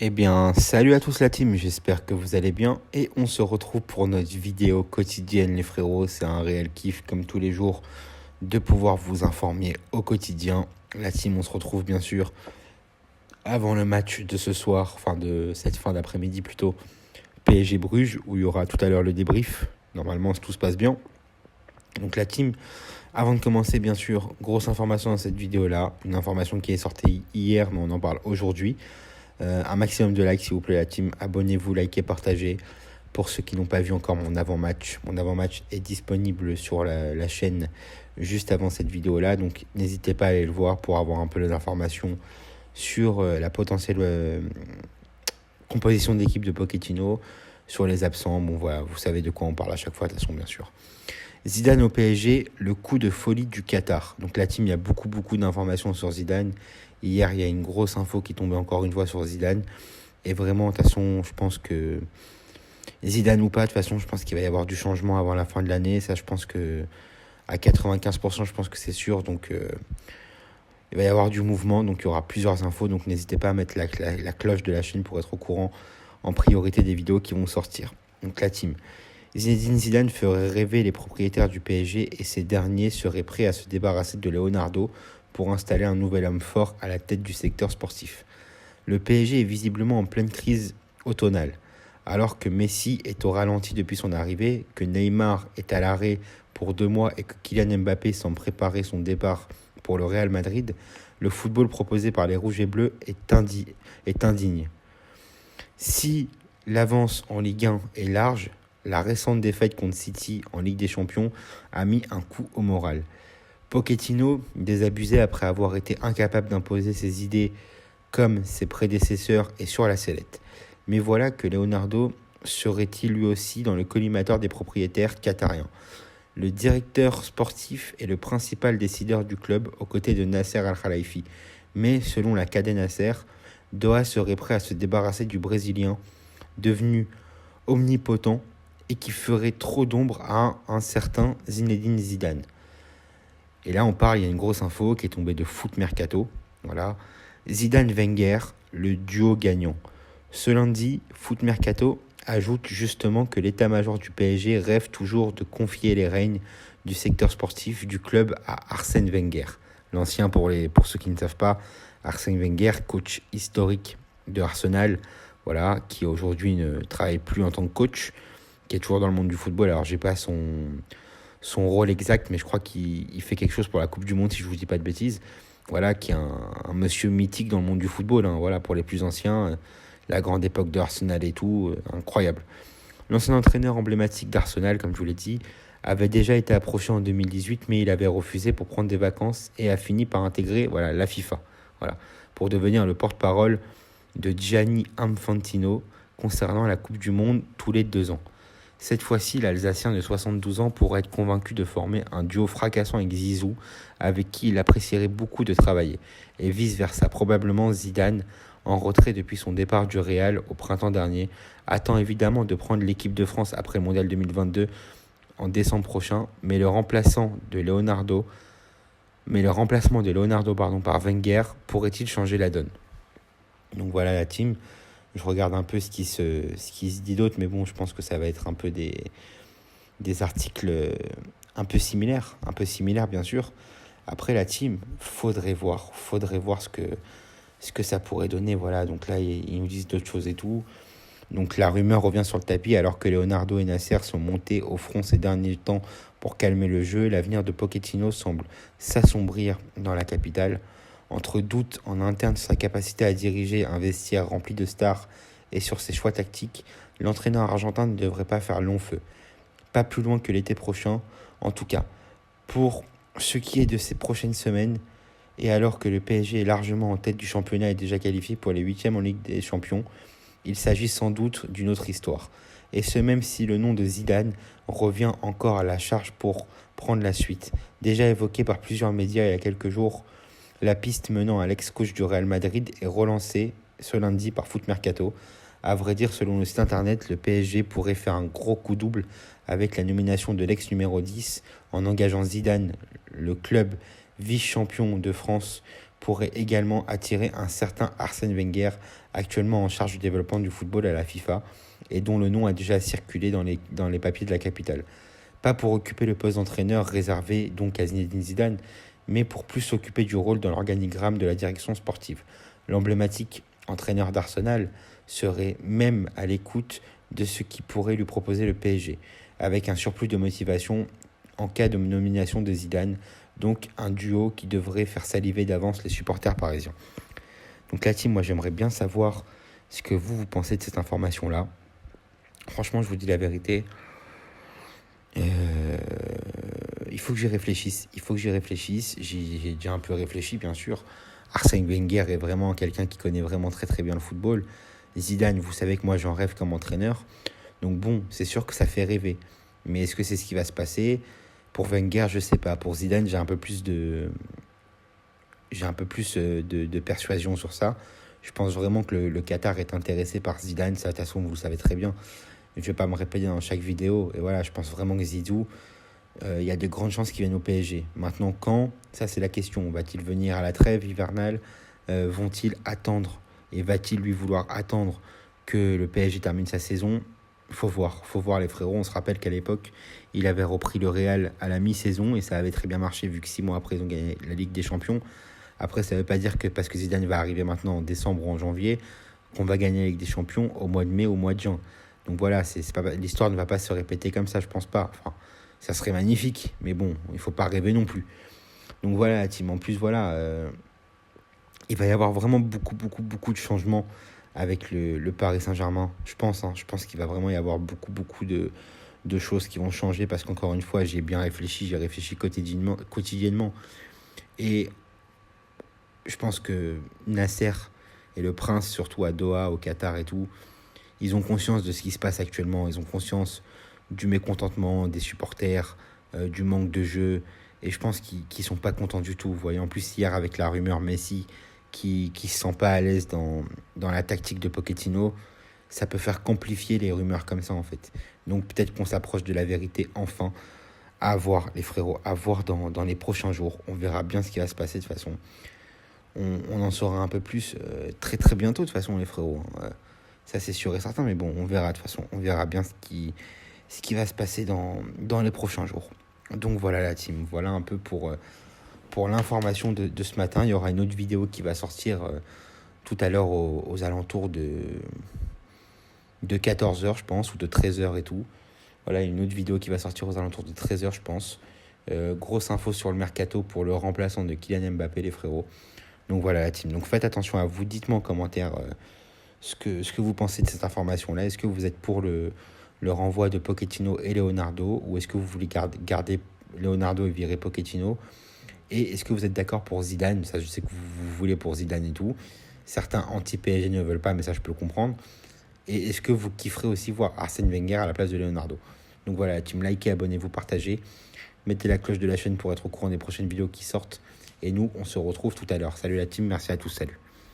Eh bien, salut à tous la team, j'espère que vous allez bien et on se retrouve pour notre vidéo quotidienne les frérots. C'est un réel kiff comme tous les jours de pouvoir vous informer au quotidien. La team, on se retrouve bien sûr avant le match de ce soir, enfin de cette fin d'après-midi plutôt, PSG Bruges, où il y aura tout à l'heure le débrief. Normalement, tout se passe bien. Donc la team, avant de commencer bien sûr, grosse information dans cette vidéo-là, une information qui est sortie hier mais on en parle aujourd'hui. Un maximum de likes s'il vous plaît la team, abonnez-vous, likez, partagez. Pour ceux qui n'ont pas vu encore mon avant-match est disponible sur la chaîne juste avant cette vidéo-là, donc n'hésitez pas à aller le voir pour avoir un peu les informations sur la potentielle composition d'équipe de Pochettino, sur les absents. Bon voilà, vous savez de quoi on parle à chaque fois de toute façon bien sûr. Zidane au PSG, le coup de folie du Qatar. Donc la team, il y a beaucoup d'informations sur Zidane. Hier, il y a une grosse info qui tombait encore une fois sur Zidane. Et vraiment, de toute façon, je pense que Zidane ou pas, de toute façon, je pense qu'il va y avoir du changement avant la fin de l'année. Ça, je pense que à 95%, je pense que c'est sûr. Donc, il va y avoir du mouvement. Donc, il y aura plusieurs infos. Donc, n'hésitez pas à mettre la cloche de la chaîne pour être au courant en priorité des vidéos qui vont sortir. Donc, la team. Zinedine Zidane ferait rêver les propriétaires du PSG et ces derniers seraient prêts à se débarrasser de Leonardo pour installer un nouvel homme fort à la tête du secteur sportif. Le PSG est visiblement en pleine crise automnale. Alors que Messi est au ralenti depuis son arrivée, que Neymar est à l'arrêt pour 2 mois et que Kylian Mbappé semble préparer son départ pour le Real Madrid, le football proposé par les Rouges et Bleus est indigne. Si l'avance en Ligue 1 est large, la récente défaite contre City en Ligue des Champions a mis un coup au moral. Pochettino, désabusé après avoir été incapable d'imposer ses idées comme ses prédécesseurs et sur la sellette. Mais voilà que Leonardo serait-il lui aussi dans le collimateur des propriétaires qatariens. Le directeur sportif est le principal décideur du club aux côtés de Nasser Al-Khelaifi. Mais selon la Cadet Nasser, Doha serait prêt à se débarrasser du Brésilien, devenu omnipotent et qui ferait trop d'ombre à un certain Zinedine Zidane. Et là, on parle, il y a une grosse info qui est tombée de Foot Mercato. Voilà. Zidane-Wenger, le duo gagnant. Ce lundi, Foot Mercato ajoute justement que l'état-major du PSG rêve toujours de confier les rênes du secteur sportif du club à Arsène Wenger. L'ancien, pour ceux qui ne savent pas, Arsène Wenger, coach historique de Arsenal, voilà, qui aujourd'hui ne travaille plus en tant que coach, qui est toujours dans le monde du football. Alors, j'ai pas son rôle exact, mais je crois qu'il fait quelque chose pour la Coupe du Monde, si je ne vous dis pas de bêtises. Voilà, qui est un monsieur mythique dans le monde du football. Hein, voilà, pour les plus anciens, la grande époque de Arsenal et tout, incroyable. L'ancien entraîneur emblématique d'Arsenal, comme je vous l'ai dit, avait déjà été approché en 2018, mais il avait refusé pour prendre des vacances et a fini par intégrer la FIFA, voilà, pour devenir le porte-parole de Gianni Infantino concernant la Coupe du Monde tous les 2 ans. Cette fois-ci, l'Alsacien de 72 ans pourrait être convaincu de former un duo fracassant avec Zizou, avec qui il apprécierait beaucoup de travailler, et vice-versa. Probablement Zidane, en retrait depuis son départ du Real au printemps dernier, attend évidemment de prendre l'équipe de France après le Mondial 2022 en décembre prochain, mais le remplacement de Leonardo par Wenger pourrait-il changer la donne? Donc voilà la team. Je regarde un peu ce qui se dit d'autre, mais bon, je pense que ça va être un peu des articles un peu similaires bien sûr. Après la team, faudrait voir ce que ça pourrait donner. Voilà, donc là, ils nous disent d'autres choses et tout. Donc la rumeur revient sur le tapis alors que Leonardo et Nasser sont montés au front ces derniers temps pour calmer le jeu. L'avenir de Pochettino semble s'assombrir dans la capitale. Entre doutes en interne sur sa capacité à diriger un vestiaire rempli de stars et sur ses choix tactiques, l'entraîneur argentin ne devrait pas faire long feu. Pas plus loin que l'été prochain, en tout cas. Pour ce qui est de ces prochaines semaines, et alors que le PSG est largement en tête du championnat et déjà qualifié pour les 8e en Ligue des Champions, il s'agit sans doute d'une autre histoire. Et ce même si le nom de Zidane revient encore à la charge pour prendre la suite. Déjà évoqué par plusieurs médias il y a quelques jours, la piste menant à l'ex-coach du Real Madrid est relancée ce lundi par Foot Mercato. À vrai dire, selon le site internet, le PSG pourrait faire un gros coup double avec la nomination de l'ex numéro 10 en engageant Zidane, le club vice-champion de France, pourrait également attirer un certain Arsène Wenger, actuellement en charge du développement du football à la FIFA, et dont le nom a déjà circulé dans les papiers de la capitale. Pas pour occuper le poste d'entraîneur réservé donc à Zinedine Zidane, mais pour plus s'occuper du rôle dans l'organigramme de la direction sportive. L'emblématique entraîneur d'Arsenal serait même à l'écoute de ce qui pourrait lui proposer le PSG, avec un surplus de motivation en cas de nomination de Zidane, donc un duo qui devrait faire saliver d'avance les supporters parisiens. Donc la team, moi j'aimerais bien savoir ce que vous pensez de cette information-là. Franchement, je vous dis la vérité, il faut que j'y réfléchisse. J'ai déjà un peu réfléchi, bien sûr. Arsène Wenger est vraiment quelqu'un qui connaît vraiment très très bien le football. Zidane, vous savez que moi j'en rêve comme entraîneur. Donc bon, c'est sûr que ça fait rêver. Mais est-ce que c'est ce qui va se passer? Pour Wenger, je sais pas. Pour Zidane, j'ai un peu plus de persuasion sur ça. Je pense vraiment que le Qatar est intéressé par Zidane. Ça, de toute façon, vous le savez très bien. Je ne vais pas me répéter dans chaque vidéo. Et voilà, je pense vraiment que Zidou, il y a de grandes chances qu'il vienne au PSG. Maintenant, quand? Ça, c'est la question. Va-t-il venir à la trêve hivernale? Vont-ils attendre? Et va-t-il lui vouloir attendre que le PSG termine sa saison? Faut voir les frérots. On se rappelle qu'à l'époque, il avait repris le Real à la mi-saison et ça avait très bien marché vu que 6 mois après, ils ont gagné la Ligue des Champions. Après, ça ne veut pas dire que parce que Zidane va arriver maintenant en décembre ou en janvier, qu'on va gagner la Ligue des Champions au mois de mai ou au mois de juin. Donc voilà, l'histoire ne va pas se répéter comme ça, je pense pas. Enfin, ça serait magnifique, mais bon, il ne faut pas rêver non plus. Donc voilà la team. En plus, voilà, il va y avoir vraiment beaucoup de changements avec le Paris Saint-Germain. Je pense qu'il va vraiment y avoir beaucoup de choses qui vont changer parce qu'encore une fois, j'ai réfléchi quotidiennement. Et je pense que Nasser et le prince, surtout à Doha, au Qatar et tout, ils ont conscience de ce qui se passe actuellement. Ils ont conscience du mécontentement des supporters, du manque de jeu. Et je pense qu'ils ne sont pas contents du tout. Vous voyez, en plus, hier, avec la rumeur Messi qui ne se sent pas à l'aise dans la tactique de Pochettino, ça peut faire amplifier les rumeurs comme ça, en fait. Donc, peut-être qu'on s'approche de la vérité enfin. À voir, les frérots, à voir dans les prochains jours. On verra bien ce qui va se passer, de toute façon. On en saura un peu plus très très bientôt, de toute façon, les frérots. Ça, c'est sûr et certain, mais bon, on verra, de toute façon. On verra bien ce qui va se passer dans les prochains jours. Donc voilà la team, voilà un peu pour l'information de ce matin. Il y aura une autre vidéo qui va sortir tout à l'heure aux alentours de 14h, je pense, ou de 13h et tout. Voilà, une autre vidéo qui va sortir aux alentours de 13h, je pense. Grosse info sur le mercato pour le remplaçant de Kylian Mbappé, les frérots. Donc voilà la team. Donc faites attention à vous, dites-moi en commentaire ce que vous pensez de cette information-là. Est-ce que vous êtes pour le renvoi de Pochettino et Leonardo, ou est-ce que vous voulez garder Leonardo et virer Pochettino? Et est-ce que vous êtes d'accord pour Zidane? Ça, je sais que vous voulez pour Zidane et tout. Certains anti-PSG ne veulent pas, mais ça, je peux le comprendre. Et est-ce que vous kifferez aussi voir Arsène Wenger à la place de Leonardo? Donc voilà, team, likez, abonnez-vous, partagez. Mettez la cloche de la chaîne pour être au courant des prochaines vidéos qui sortent. Et nous, on se retrouve tout à l'heure. Salut la team, merci à tous, salut.